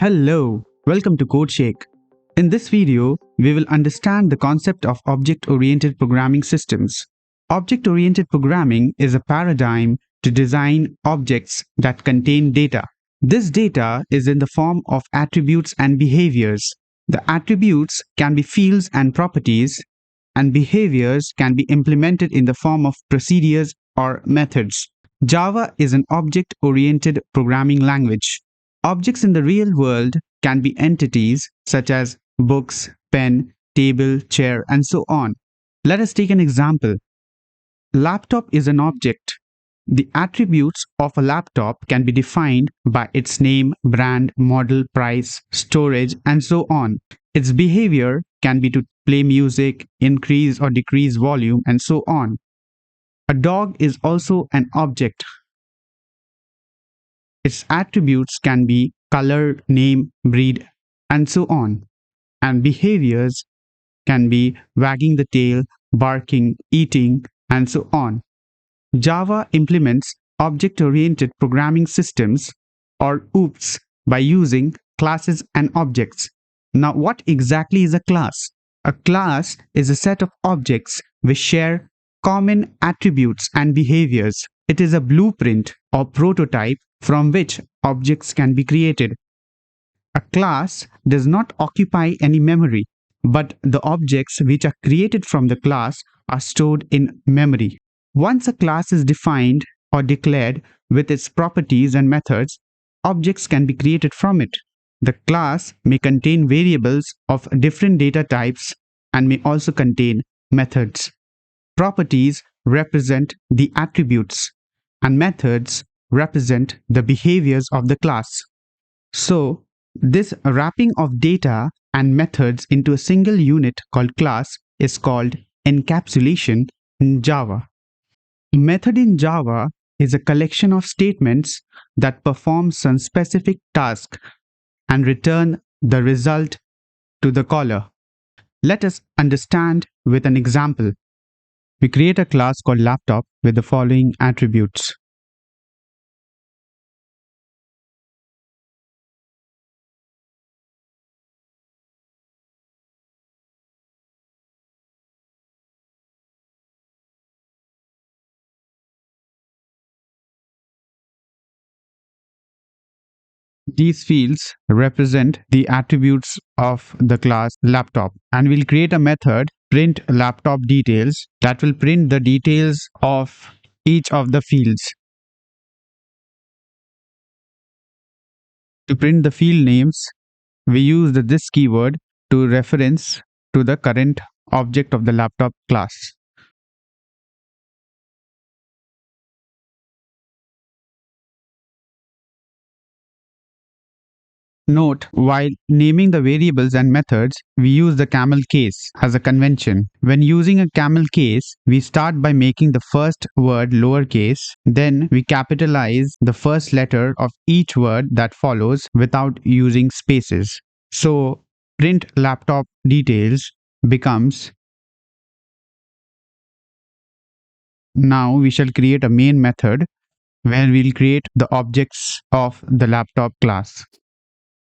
Hello, welcome to code-shayk. In this video, we will understand the concept of object-oriented programming systems. Object-oriented programming is a paradigm to design objects that contain data. This data is in the form of attributes and behaviors. The attributes can be fields and properties, and behaviors can be implemented in the form of procedures or methods. Java is an object-oriented programming language. Objects in the real world can be entities such as books, pen, table, chair, and so on. Let us take an example. Laptop is an object. The attributes of a laptop can be defined by its name, brand, model, price, storage, and so on. Its behavior can be to play music, increase or decrease volume, and so on. A dog is also an object. Its attributes can be color, name, breed, and so on. And behaviors can be wagging the tail, barking, eating, and so on. Java implements object-oriented programming systems, or OOPs, by using classes and objects. Now, what exactly is a class? A class is a set of objects which share common attributes and behaviors. It is a blueprint or prototype from which objects can be created. A class does not occupy any memory, but the objects which are created from the class are stored in memory. Once a class is defined or declared with its properties and methods, objects can be created from it. The class may contain variables of different data types and may also contain methods. Properties represent the attributes, and methods represent the behaviors of the class. So, this wrapping of data and methods into a single unit called class is called encapsulation in Java. A method in Java is a collection of statements that perform some specific task and return the result to the caller. Let us understand with an example. We create a class called laptop with the following attributes. These fields represent the attributes of the class laptop, and we'll create a method print laptop details that will print the details of each of the fields. To print the field names, we use this keyword to reference to the current object of the laptop class. Note, while naming the variables and methods, we use the camel case as a convention. When using a camel case, we start by making the first word lowercase, then we capitalize the first letter of each word that follows without using spaces. So, print laptop details becomes. Now we shall create a main method where we'll create the objects of the laptop class.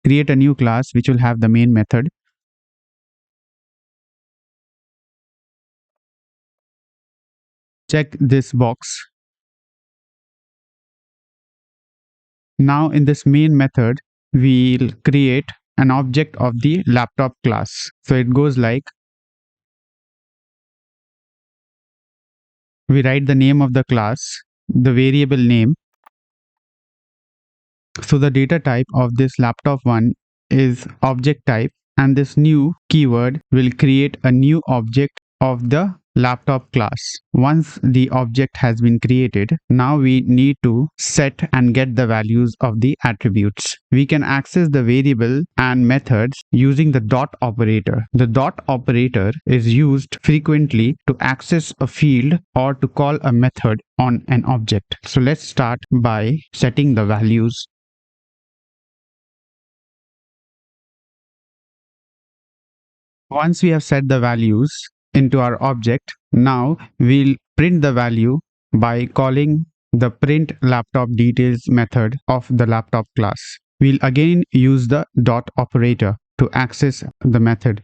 Create a new class which will have the main method. Check this box. Now in this main method, we'll create an object of the laptop class. So it goes like, we write the name of the class, the variable name. So the data type of this laptop one is object type, and this new keyword will create a new object of the laptop class. Once the object has been created, now we need to set and get the values of the attributes. We can access the variable and methods using the dot operator. The dot operator is used frequently to access a field or to call a method on an object. So let's start by setting the values. Once we have set the values into our object, now we'll print the value by calling the print laptop details method of the laptop class. We'll again use the dot operator to access the method.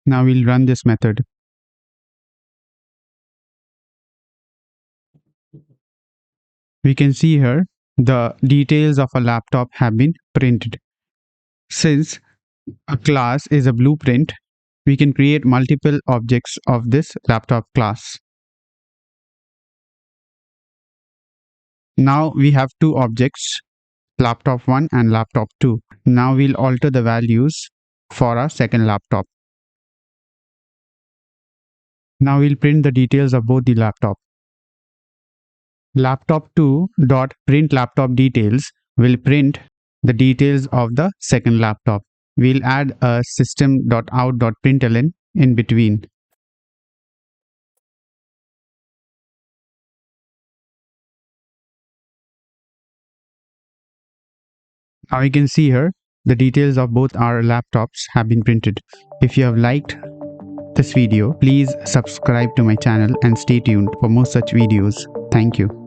Now we'll run this method. We can see here the details of a laptop have been printed. Since a class is a blueprint, we can create multiple objects of this laptop class. Now we have two objects, laptop 1 and laptop 2. Now we'll alter the values for our second laptop. Now we'll print the details of both the laptop. Laptop2 dot print laptop details will print the details of the second laptop. We'll add a system.out.println in between. Now you can see here the details of both our laptops have been printed. If you have liked this video, please subscribe to my channel and stay tuned for more such videos. Thank you.